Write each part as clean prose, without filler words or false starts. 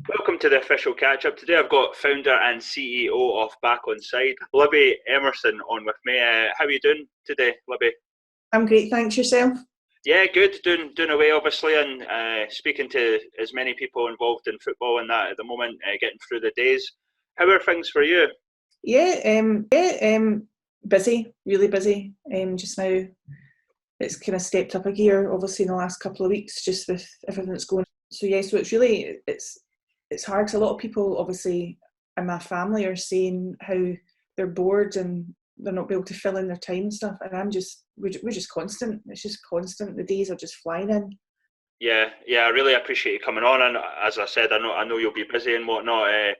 Welcome to the official catch-up. Today I've got founder and CEO of Back Onside, Libby Emmerson, on with me. How are you doing today, Libby? I'm great, thanks. Yourself? Yeah, good. Doing away, obviously, and speaking to as many people involved in football and that at the moment, getting through the days. How are things for you? Busy, really busy. Just now, it's kind of stepped up a gear, obviously, in the last couple of weeks, just with everything that's going on. So yeah, so it's hard because a lot of people, obviously, in my family are saying how they're bored and they're not able to fill in their time and stuff. And we're just constant. It's just constant. The days are just flying in. Yeah, I really appreciate you coming on. And as I said, I know you'll be busy and whatnot.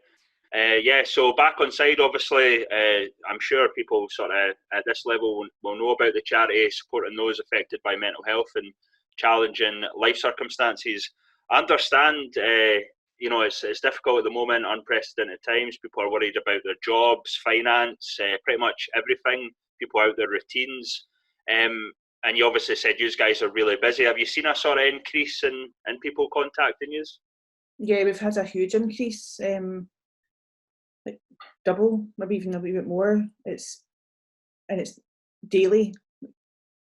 Yeah, so Back on Side, obviously, I'm sure people sort of at this level will know about the charity supporting those affected by mental health and challenging life circumstances. I understand, it's difficult at the moment, unprecedented times. People are worried about their jobs, finance, pretty much everything. People out their routines. And you obviously said you guys are really busy. Have you seen a sort of increase in people contacting you? Yeah, we've had a huge increase. Like double, maybe even a wee bit more. It's daily.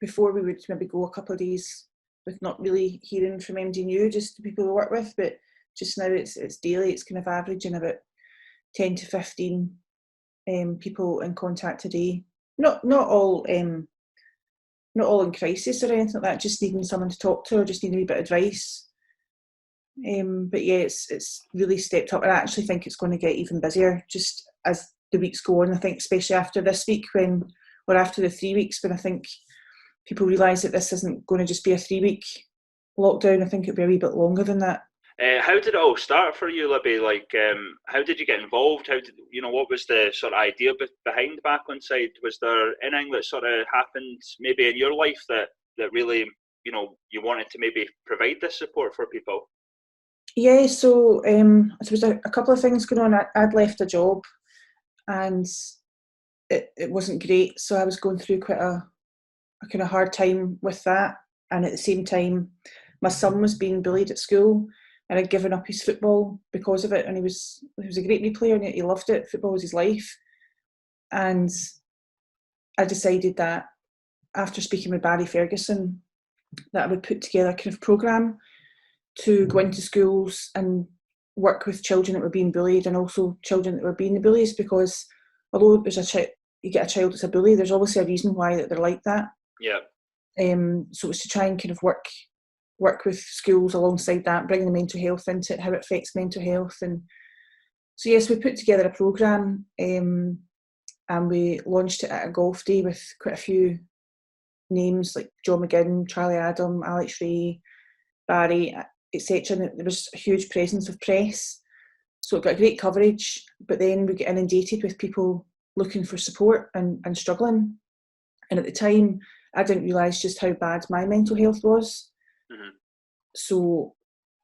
Before we would maybe go a couple of days with not really hearing from MD&U, just the people we work with, but just now it's daily. It's kind of averaging about 10 to 15 people in contact a day. Not all in crisis or anything like that. Just needing someone to talk to or just needing a wee bit of advice. But yeah, it's really stepped up, and I actually think it's going to get even busier just as the weeks go on. I think especially after this week or after the 3 weeks, when I think people realise that this isn't going to just be a 3-week lockdown. I think it'll be a wee bit longer than that. How did it all start for you, Libby? How did you get involved? What was the sort of idea behind Back on Side? Was there anything that sort of happened maybe in your life that really, you wanted to maybe provide this support for people? Yeah, so there was a couple of things going on. I'd left a job and it wasn't great. So I was going through quite a kind of hard time with that. And at the same time, my son was being bullied at school and had given up his football because of it. And he was a great wee player and he loved it. Football was his life. And I decided that after speaking with Barry Ferguson, that I would put together a kind of programme to go into schools and work with children that were being bullied and also children that were being the bullies, because although you get a child that's a bully, there's obviously a reason why that they're like that. Yeah. So it's to try and kind of work with schools alongside that, bring the mental health into it, how it affects mental health. And so yes, we put together a programme and we launched it at a golf day with quite a few names like John McGinn, Charlie Adam, Alex Ray, Barry, etc. And there was a huge presence of press. So it got great coverage, but then we get inundated with people looking for support and struggling. And at the time, I didn't realise just how bad my mental health was. Mm-hmm. So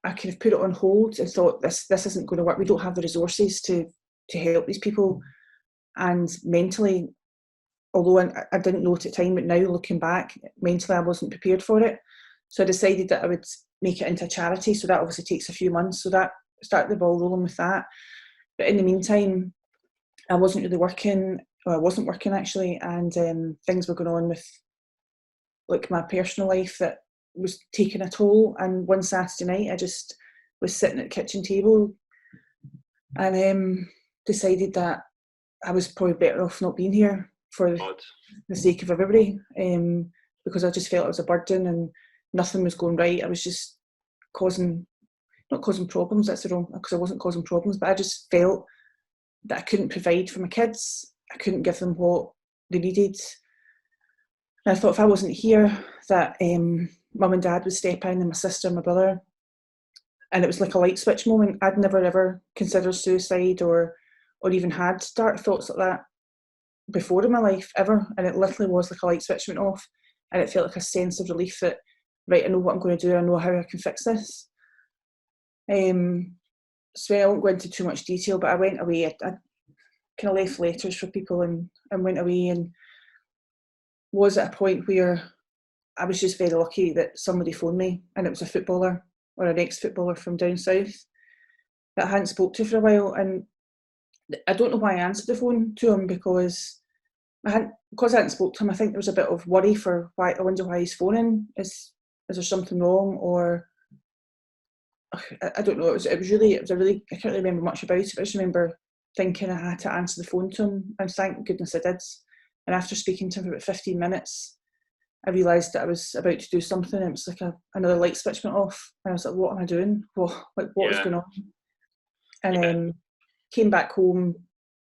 I kind of put it on hold and thought, this isn't going to work. We don't have the resources to help these people. And mentally, although I didn't know at the time, but now looking back, mentally I wasn't prepared for it. So I decided that I would make it into a charity. So that obviously takes a few months. So that started the ball rolling with that. But in the meantime, I wasn't really working. Or I wasn't working actually, and things were going on with like my personal life that was taking a toll. And one Saturday night, I just was sitting at the kitchen table and decided that I was probably better off not being here for the sake of everybody, because I just felt it was a burden and nothing was going right. I was just not causing problems, that's the wrong, because I wasn't causing problems, but I just felt that I couldn't provide for my kids. I couldn't give them what they needed. And I thought if I wasn't here, that mum and dad would step in, and my sister and my brother. And it was like a light switch moment. I'd never ever considered suicide or even had dark thoughts like that before in my life, ever. And it literally was like a light switch went off, and it felt like a sense of relief that, right, I know what I'm going to do, I know how I can fix this. So I won't go into too much detail, but I went away. I kind of left letters for people and went away, and was at a point where I was just very lucky that somebody phoned me, and it was a footballer or an ex-footballer from down south. that I hadn't spoke to for a while, and I don't know why I answered the phone to him, because I hadn't spoke to him. I think there was a bit of worry for why. I wonder why he's phoning. Is there something wrong, or I don't know. It was a really, I can't really remember much about it. I just remember thinking I had to answer the phone to him, and thank goodness I did. And after speaking to him for about 15 minutes, I realised that I was about to do something. It was like another light switch went off, and I was like, "What am I doing? What was going on?" And came back home,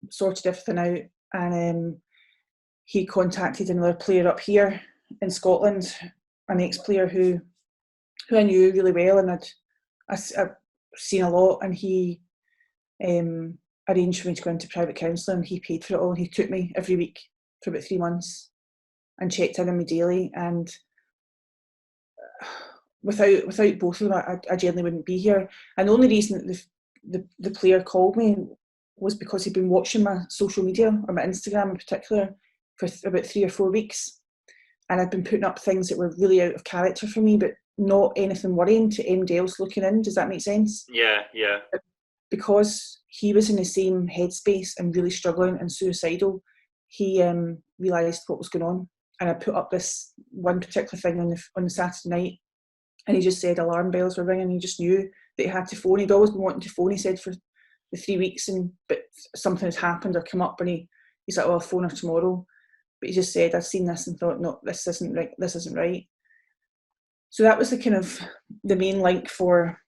sorted everything out, and he contacted another player up here in Scotland, an ex-player who I knew really well, and I've seen a lot, and he arranged for me to go into private counselling. He paid for it all. He took me every week for about 3 months and checked in on me daily. And without both of them, I generally wouldn't be here. And the only reason that the player called me was because he'd been watching my social media, or my Instagram in particular, for about 3 or 4 weeks. And I'd been putting up things that were really out of character for me, but not anything worrying to anybody else looking in. Does that make sense? Yeah. Because he was in the same headspace and really struggling and suicidal, he realised what was going on. And I put up this one particular thing on the Saturday night, and he just said alarm bells were ringing. He just knew that he had to phone. He'd always been wanting to phone, he said, for the 3 weeks, but something had happened or come up, and he's like, "Oh, I'll phone her tomorrow." But he just said, "I've seen this and thought, no, this isn't right. This isn't right." So that was the kind of the main link for,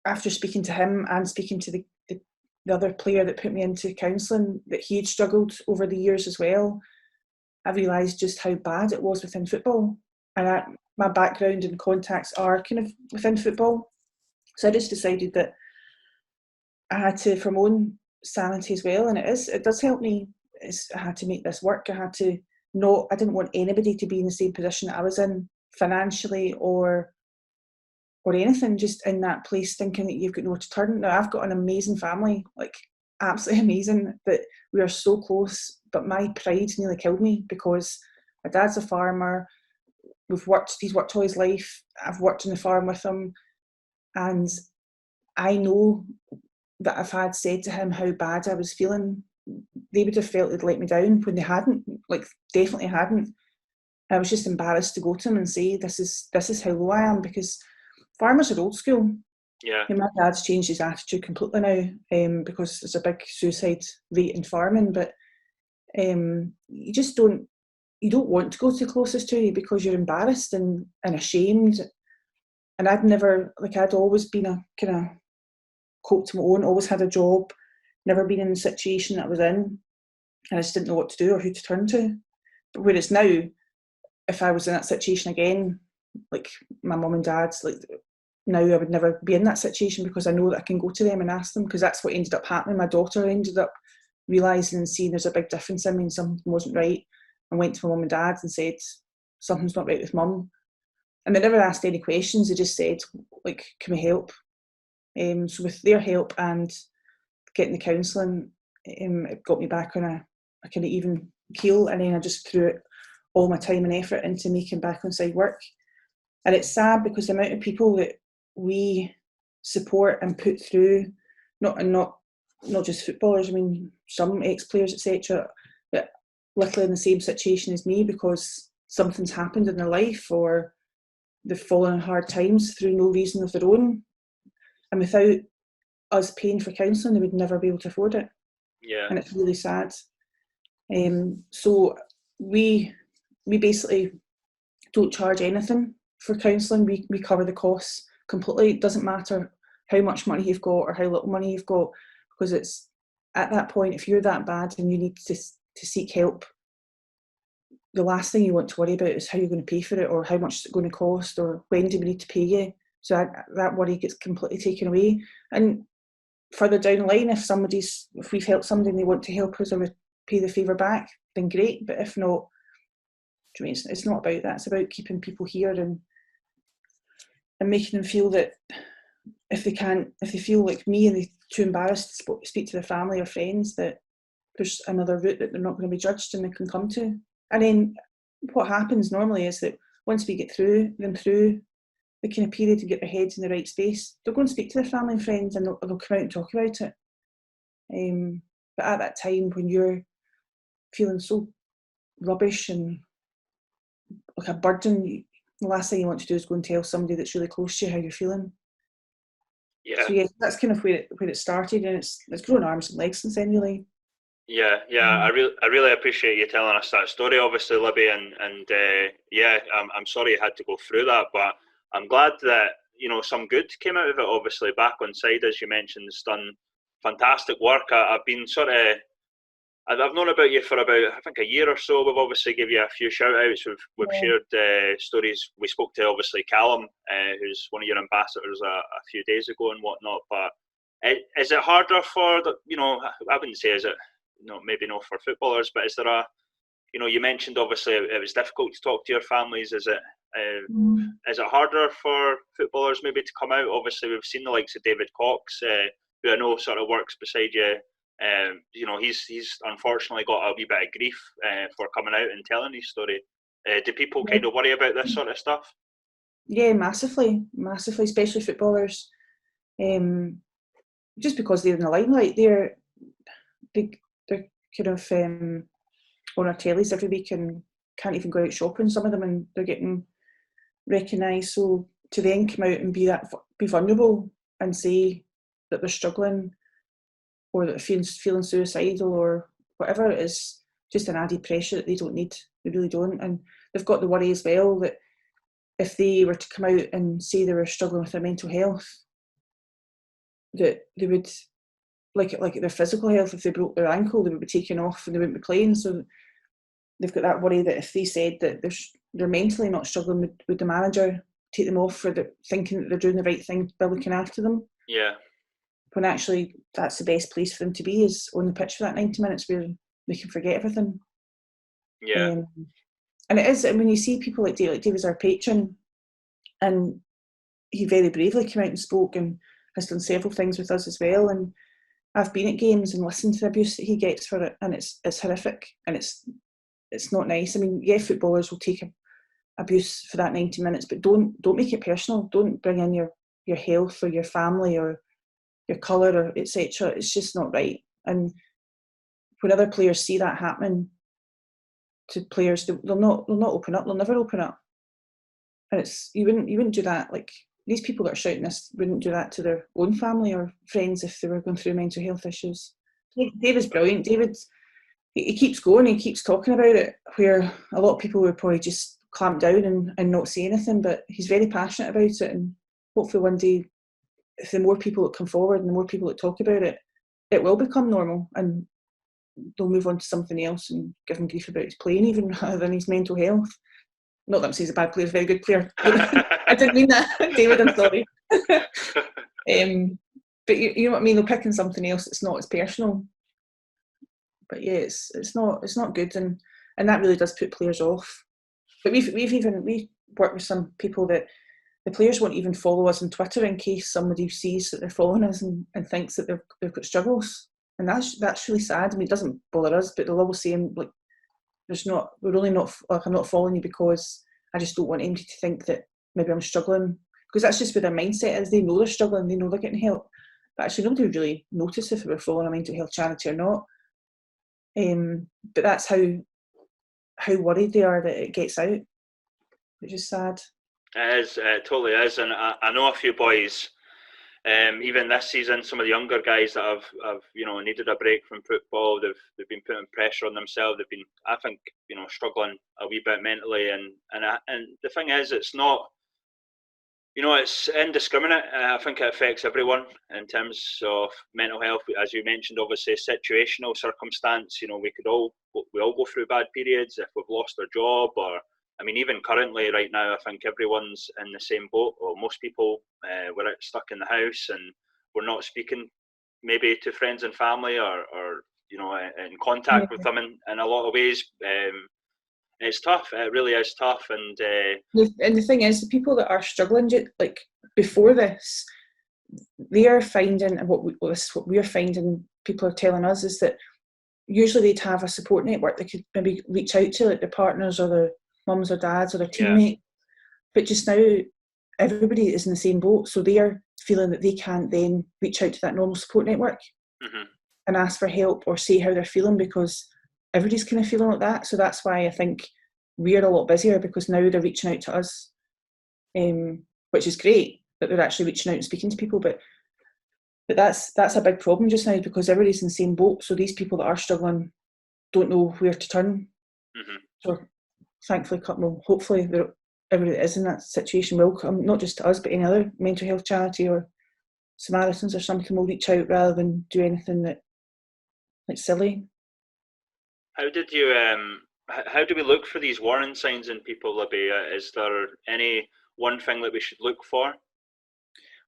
after speaking to him and speaking to the other player that put me into counselling, that he had struggled over the years as well. I realised just how bad it was within football. And my background and contacts are kind of within football. So I just decided that I had to, for my own sanity as well, and it does help me, I had to make this work. I didn't want anybody to be in the same position that I was in, financially or anything, just in that place thinking that you've got nowhere to turn. Now, I've got an amazing family, like absolutely amazing, that we are so close, but my pride nearly killed me, because my dad's a farmer. He's worked all his life. I've worked on the farm with him, and I know that if I had said to him how bad I was feeling, they would have felt they'd let me down, when they hadn't, like definitely hadn't. I was just embarrassed to go to him and say, this is how low I am, because farmers are old school. Yeah. And my dad's changed his attitude completely now, because there's a big suicide rate in farming, but you don't want to go to closest to you, because you're embarrassed and ashamed. And I'd always been a kind of coped my own, always had a job, never been in the situation that I was in, and I just didn't know what to do or who to turn to. But whereas now, if I was in that situation again, like my mum and dad's, like now I would never be in that situation, because I know that I can go to them and ask them, because that's what ended up happening. My daughter ended up realising and seeing there's a big difference in me and something wasn't right, and went to my mum and dad and said, something's not right with mum. And they never asked any questions, they just said, like, can we help? So with their help and getting the counselling, it got me back on a kind of even keel, and then I just threw all my time and effort into making Back Onside work. And it's sad, because the amount of people that we support and put through, not just footballers, I mean some ex-players, etc., that literally in the same situation as me, because something's happened in their life or they've fallen on hard times through no reason of their own, and without us paying for counselling, they would never be able to afford it. Yeah. And it's really sad. So we basically don't charge anything for counselling. We cover the costs completely. It doesn't matter how much money you've got or how little money you've got, because it's at that point, if you're that bad and you need to seek help, the last thing you want to worry about is how you're going to pay for it, or how much it's going to cost, or when do we need to pay you. So that worry gets completely taken away. And further down the line, if we've helped somebody and they want to help us or pay the favour back, then great. But if not, I mean, it's not about that. It's about keeping people here and making them feel that if they feel like me and they're too embarrassed to speak to their family or friends, that there's another route that they're not going to be judged and they can come to. And then what happens normally is that once we get through the kind of period to get their heads in the right space, they'll go and speak to their family and friends, and they'll come out and talk about it. But at that time, when you're feeling so rubbish and like a burden, the last thing you want to do is go and tell somebody that's really close to you how you're feeling. Yeah. So yeah, that's kind of where it started, and it's grown arms and legs since then, really. Yeah. I really appreciate you telling us that story, obviously, Libby, and yeah, I'm sorry you had to go through that, but I'm glad that, you know, some good came out of it. Obviously, Back Onside, as you mentioned, has done fantastic work. I've been I've known about you for about, I think, a year or so. We've obviously give you a few shout outs. We've shared stories. We spoke to, obviously, Callum, who's one of your ambassadors a few days ago and whatnot. But is it harder for you know, I wouldn't say is it, maybe not for footballers, but is there you know, you mentioned obviously it was difficult to talk to your families. Is it harder for footballers maybe to come out? Obviously, we've seen the likes of David Cox, who I know sort of works beside you. You know, he's unfortunately got a wee bit of grief for coming out and telling his story. Do people kind of worry about this sort of stuff? Yeah, massively, especially footballers. Just because they're in the limelight, they're kind of on our tellies every week and can't even go out shopping, some of them, and they're getting recognised. So to then come out and be vulnerable and say that they're struggling, or that they're feeling suicidal or whatever, it is just an added pressure that they don't need. They really don't. And they've got the worry as well that if they were to come out and say they were struggling with their mental health, that they would, like their physical health, if they broke their ankle, they would be taken off and they wouldn't be playing. So they've got that worry that if they said that they're mentally not struggling, would the manager take them off for thinking that they're doing the right thing by looking after them? Yeah. When actually that's the best place for them to be, is on the pitch for that 90 minutes where they can forget everything. Yeah. And it is, and when you see people like David's our patron, and he very bravely came out and spoke and has done several things with us as well. And I've been at games and listened to the abuse that he gets for it, and it's horrific, and it's not nice. I mean, yeah, footballers will take abuse for that 90 minutes, but don't make it personal. Don't bring in your health or your family or your colour or etc. It's just not right. And when other players see that happening to players, they'll not open up. They'll never open up. And you wouldn't do that. Like, these people that are shouting this wouldn't do that to their own family or friends if they were going through mental health issues. David's brilliant. He keeps going. He keeps talking about it, where a lot of people would probably just clamp down and not say anything. But he's very passionate about it, and hopefully one day, if the more people that come forward and the more people that talk about it, it will become normal, and they'll move on to something else and give him grief about his playing even rather than his mental health. Not that I'm saying he's a bad player, he's a very good player. I didn't mean that, David, I'm sorry. But you know what I mean, they're picking something else that's not as personal. But yeah, it's not good, and that really does put players off. But we worked with some people that the players won't even follow us on Twitter in case somebody sees that they're following us and thinks that they've got struggles. And that's really sad. I mean, it doesn't bother us, but they'll always say, like, I'm not following you because I just don't want anybody to think that maybe I'm struggling. Because that's just where their mindset is. They know they're struggling, they know they're getting help. But actually nobody would really notice if they were following a mental health charity or not. But that's how worried they are that it gets out, which is sad. It is, it totally is. And I know a few boys, even this season, some of the younger guys that have needed a break from football. They've been putting pressure on themselves. They've been, I think, struggling a wee bit mentally. And the thing is, it's not, it's indiscriminate. I think it affects everyone in terms of mental health. As you mentioned, obviously, situational circumstance. We all go through bad periods if we've lost our job, or I mean, even currently, right now, I think everyone's in the same boat. Or most people, we're stuck in the house and we're not speaking maybe to friends and family, or in contact with them in a lot of ways. It's tough. It really is tough. And the thing is, the people that are struggling, like before this, they are finding, and what we're finding, people are telling us, is that usually they'd have a support network they could maybe reach out to, like their partners or their mums or dads or their teammate. But just now, everybody is in the same boat, so they are feeling that they can't then reach out to that normal support network and ask for help or say how they're feeling, because everybody's kind of feeling like that. So that's why I think we're a lot busier, because now they're reaching out to us, which is great that they're actually reaching out and speaking to people, but that's a big problem just now, because everybody's in the same boat. So these people that are struggling don't know where to turn. So thankfully, hopefully everybody that is in that situation will come, not just to us, but any other mental health charity or Samaritans or something will reach out rather than do anything that's silly. How did you how do we look for these warning signs in people, Libby? Is there any one thing that we should look for?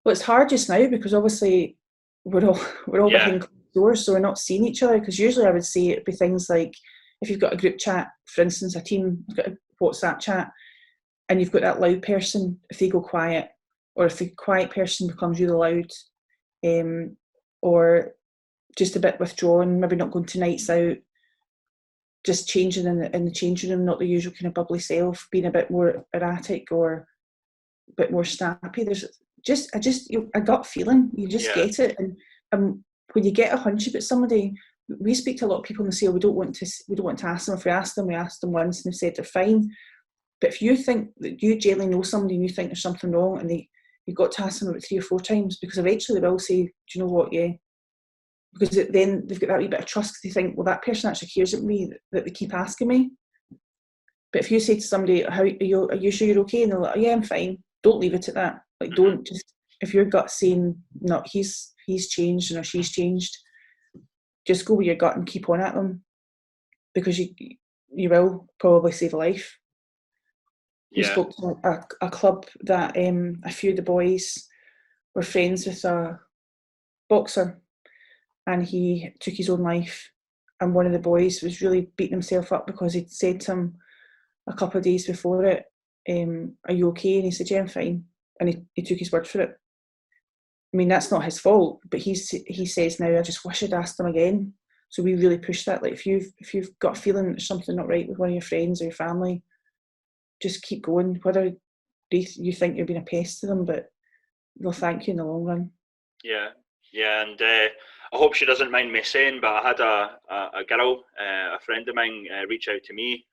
Well, it's hard just now because obviously we're all behind closed doors, so we're not seeing each other. Because usually I would say it'd be things like, if you've got a group chat, for instance, a team, you've got a WhatsApp chat, and you've got that loud person, if they go quiet, or if the quiet person becomes really loud, or just a bit withdrawn, maybe not going to nights out, just changing in the changing room, not the usual kind of bubbly self, being a bit more erratic or a bit more snappy. There's just a gut feeling. You just get it, and when you get a hunch about somebody, we speak to a lot of people and they say, oh, we don't want to ask them. If we ask them once and they've said they're fine. But if you think that you generally know somebody and you think there's something wrong, and you've got to ask them about 3 or 4 times, because eventually they will say, do you know what, yeah. Because then they've got that wee bit of trust, because they think, well, that person actually cares about me, that they keep asking me. But if you say to somebody, are you sure you're okay? And they're like, oh, yeah, I'm fine. Don't leave it at that. Like, don't just, if your gut's saying, no, he's changed or she's changed, just go with your gut and keep on at them, because you will probably save a life. We spoke to a club that a few of the boys were friends with a boxer, and he took his own life. And one of the boys was really beating himself up because he'd said to him a couple of days before it, are you okay? And he said, yeah, I'm fine. And he took his word for it. I mean, that's not his fault, but he says now, I just wish I'd asked him again. So we really push that. Like, if you've got a feeling there's something not right with one of your friends or your family, just keep going, whether you think you're being a pest to them, but they'll thank you in the long run. Yeah, and I hope she doesn't mind me saying, but I had a girl, a friend of mine, reach out to me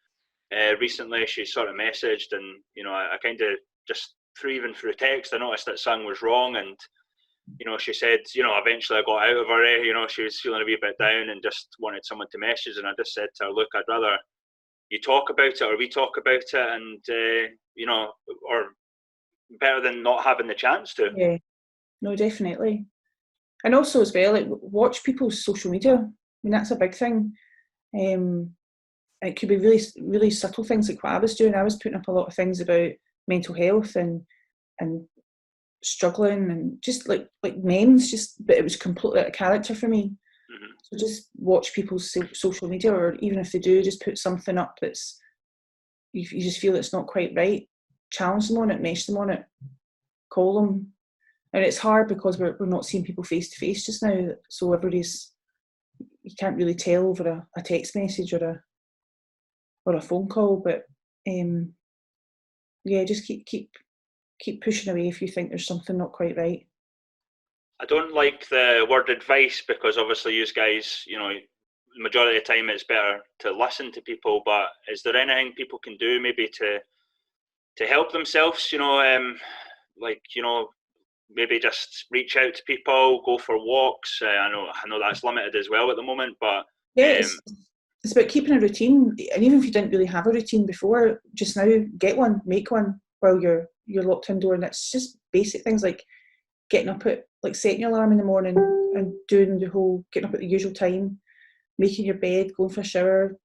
recently. She sort of messaged, and I kind of just through text, I noticed that something was wrong, and she said, eventually I got out of her. She was feeling a wee bit down and just wanted someone to message, and I just said to her, look, I'd rather you talk about it or we talk about it, and or better than not having the chance to. Yeah, no, definitely. And also as well, like, watch people's social media. I mean, that's a big thing. It could be really, really subtle things, like what I was doing. I was putting up a lot of things about mental health and struggling, and just like memes, but it was completely out of character for me. So just watch people's social media, or even if they do just put something up that's you just feel it's not quite right, challenge them on it, mesh them on it, call them. And it's hard because we're not seeing people face to face just now, so you can't really tell over a text message or a phone call. But just keep pushing away if you think there's something not quite right. I don't like the word advice, because obviously you guys, the majority of the time it's better to listen to people, but is there anything people can do maybe to help themselves, maybe just reach out to people, go for walks? I know that's limited as well at the moment, but it's about keeping a routine. And even if you didn't really have a routine before, just now get one, make one while you're locked indoor. And it's just basic things like getting up setting your alarm in the morning and doing the whole getting up at the usual time, making your bed, going for a shower,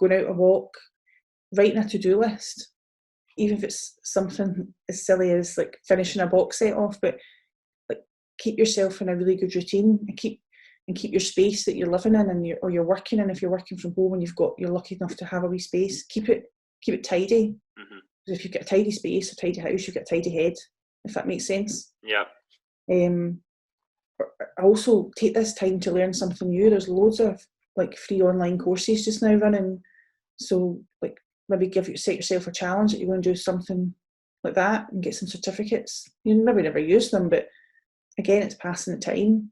going out a walk, writing a to-do list, even if it's something as silly as like finishing a box set off. But like, keep yourself in a really good routine, and keep your space that you're living in and you're working in. If you're working from home and you're lucky enough to have a wee space, keep it tidy. If you've got a tidy space, a tidy house, you've got a tidy head, if that makes sense. Yeah. Also take this time to learn something new. There's loads of like free online courses just now running, so like maybe set yourself a challenge that you're going to do something like that and get some certificates. You maybe never use them, but again, it's passing the time.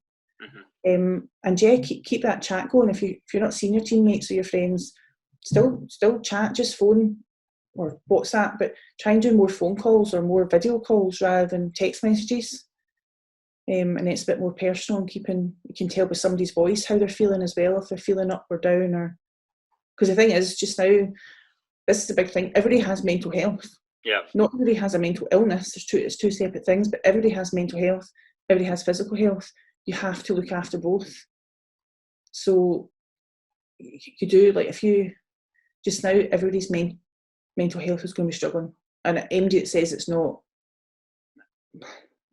And yeah, keep that chat going. If you're not seeing your teammates or your friends, still chat, just phone or WhatsApp, but try and do more phone calls or more video calls rather than text messages. And it's a bit more personal, and you can tell by somebody's voice how they're feeling as well, if they're feeling up or down. Or because the thing is, just now, this is the big thing. Everybody has mental health. Yeah. Not everybody has a mental illness. It's two separate things, but everybody has mental health. Everybody has physical health. You have to look after both. So you do, like, if you just now, everybody's mental health is going to be struggling, and anybody that says it's not,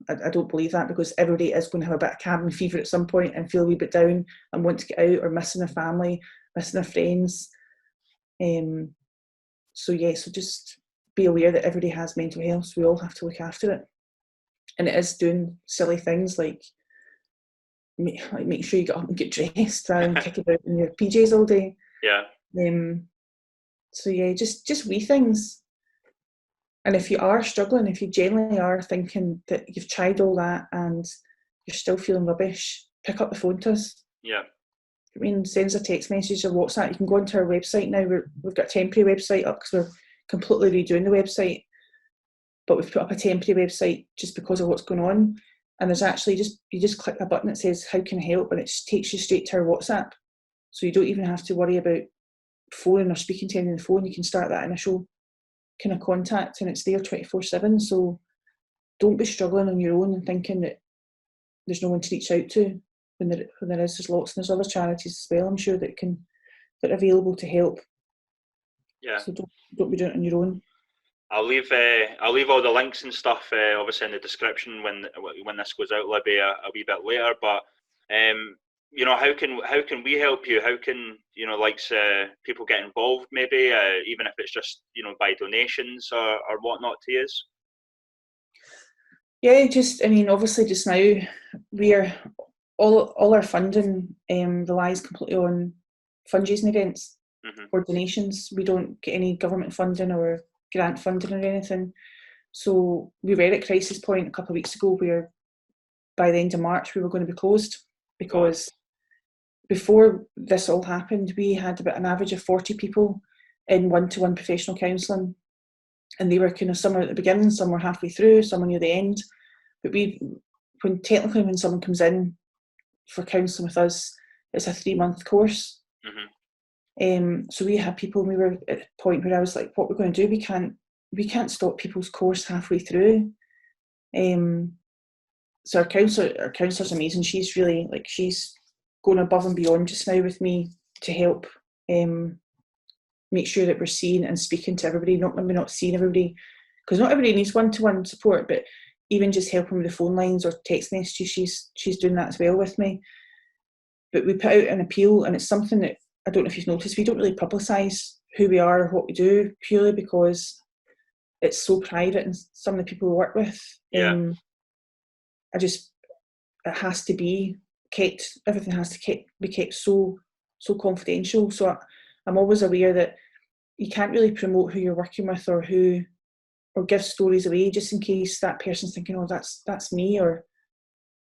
I don't believe that, because everybody is going to have a bit of cabin fever at some point and feel a wee bit down and want to get out, or missing their family, missing their friends. So just be aware that everybody has mental health. So we all have to look after it, and it is doing silly things like make sure you get up and get dressed rather than kick about in your PJs all day. Yeah. So yeah, just wee things. And if you are struggling, if you generally are thinking that you've tried all that and you're still feeling rubbish, pick up the phone to us. Yeah. I mean, send us a text message or WhatsApp. You can go onto our website now. We've got a temporary website up because we're completely redoing the website. But we've put up a temporary website just because of what's going on. And there's actually you just click a button that says, how can I help? And it just takes you straight to our WhatsApp. So you don't even have to worry about phoning or speaking to anyone on the phone. You can start that initial kind of contact, and it's there 24/7. So don't be struggling on your own and thinking that there's no one to reach out to when there is. There's lots, and there's other charities as well, I'm sure, that are available to help. Yeah. So don't be doing it on your own. I'll leave all the links and stuff obviously in the description when this goes out, Libby, a wee bit later. But how can we help you? How can people get involved? Maybe even if it's just by donations or whatnot to you. Yeah, obviously just now we are all our funding relies completely on fundraising events or donations. We don't get any government funding or grant funding or anything. So we were at crisis point a couple of weeks ago where by the end of March we were going to be closed, because before this all happened we had about an average of 40 people in one-to-one professional counselling, and they were kind of, some were at the beginning, some were halfway through, some were near the end. But when someone comes in for counselling with us, it's a 3-month course. So we had people, and we were at a point where I was like, what we're going to do, we can't stop people's course halfway through. So our counsellor's amazing. She's really, she's going above and beyond just now with me to help make sure that we're seeing and speaking to everybody, not seeing everybody, because not everybody needs one-to-one support, but even just helping with the phone lines or text messages, she's doing that as well with me. But we put out an appeal, and it's something that, I don't know if you've noticed, we don't really publicise who we are or what we do, purely because it's so private, and some of the people we work with, it has to be kept, everything has to be kept so confidential. So I'm always aware that you can't really promote who you're working with or give stories away just in case that person's thinking, oh, that's me, or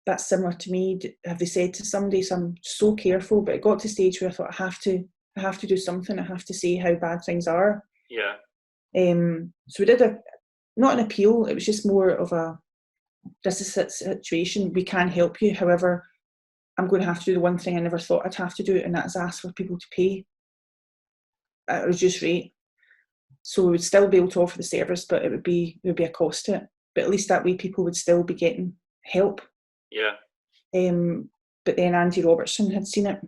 that's similar to me, have they said to somebody? So I'm so careful, but it got to a stage where I thought I have to do something. I have to say how bad things are. Yeah. So we did not an appeal, it was just more of this is a situation, we can help you, however I'm going to have to do the one thing I never thought I'd have to do, and that's ask for people to pay at a reduced rate. So we would still be able to offer the service, but there would be a cost to it. But at least that way people would still be getting help. Yeah. But then Andy Robertson had seen it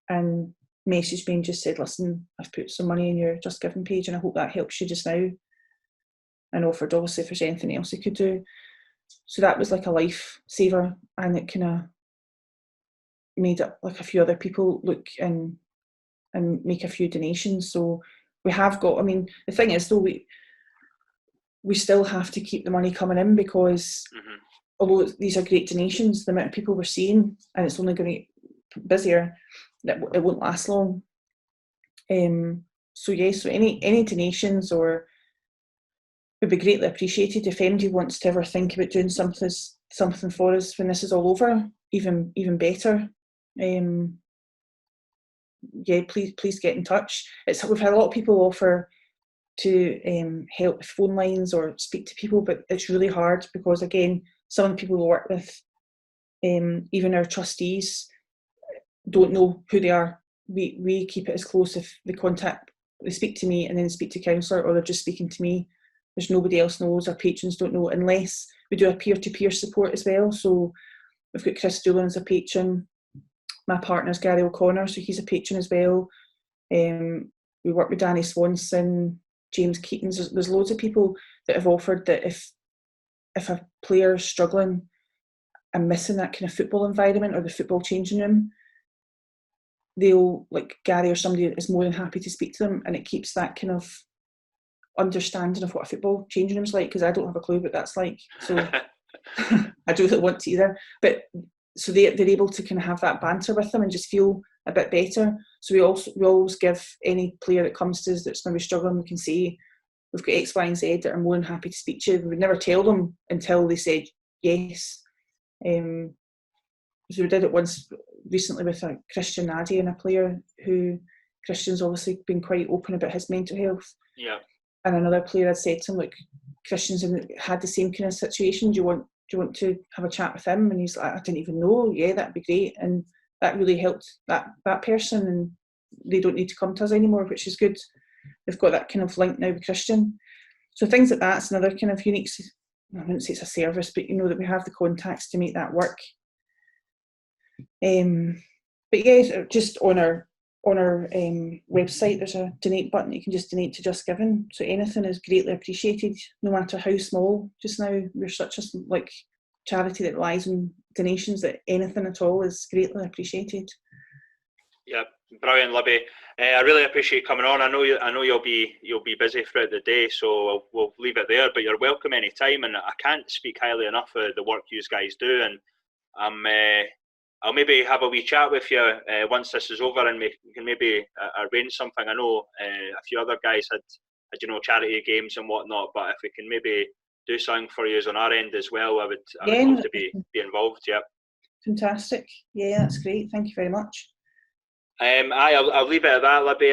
and messaged me and just said, listen, I've put some money in your Just Giving page and I hope that helps you just now, and offered obviously if there's anything else he could do. So that was like a lifesaver, and it kind of made up like a few other people look and make a few donations. So we have got, the thing is though, we still have to keep the money coming in, because although these are great donations, the amount of people we're seeing, and it's only going to get busier, that it won't last long. So any donations or would be greatly appreciated if anybody wants to ever think about doing something for us when this is all over. Even better. Please get in touch. We've had a lot of people offer to help with phone lines or speak to people, but it's really hard because, again, some of the people we work with, even our trustees, don't know who they are. We keep it as close. If they speak to me and then speak to counsellor, or they're just speaking to me. There's nobody else knows. Our patrons don't know, unless we do a peer-to-peer support as well. So we've got Chris Doolan as a patron. My partner's Gary O'Connor, so he's a patron as well. We work with Danny Swanson, James Keatons. There's loads of people that have offered that if a player's struggling and missing that kind of football environment or the football changing room, they'll, like Gary or somebody, is more than happy to speak to them, and it keeps that kind of understanding of what a football changing room's like, because I don't have a clue what that's like. So I don't really want to either. But so they're able to kind of have that banter with them and just feel a bit better. So we always give any player that comes to us that's maybe struggling, we can say, we've got X, Y, and Z that are more than happy to speak to you. We would never tell them until they said yes. So we did it once recently with a Christian Nadi, and a player who Christian's obviously been quite open about his mental health. Yeah. And another player had said to him, look, Christian's had the same kind of situation. Do you want to have a chat with him? And he's like, I didn't even know. Yeah, that'd be great. And that really helped that person, and they don't need to come to us anymore, which is good. They've got that kind of link now with Christian. So things like that's another kind of unique, I wouldn't say it's a service, but that we have the contacts to make that work. But yeah, just on our website, there's a donate button. You can just donate to Just Giving. So anything is greatly appreciated, no matter how small. Just now, we're such a charity that relies on donations that anything at all is greatly appreciated. Yeah, brilliant, Libby. I really appreciate you coming on. I know you'll be busy throughout the day, so we'll leave it there. But you're welcome anytime, and I can't speak highly enough of the work you guys do. And I'll maybe have a wee chat with you once this is over, and we can maybe arrange something. I know a few other guys had charity games and whatnot, but if we can maybe do something for you on our end as well, I would love to be involved. Yeah. Fantastic. Yeah, that's great. Thank you very much. I'll leave it at that, Libby.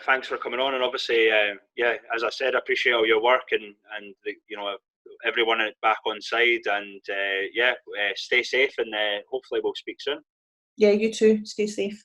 Thanks for coming on, and obviously, as I said, I appreciate all your work and everyone at Back Onside, and stay safe, and hopefully we'll speak soon. Yeah, you too. Stay safe.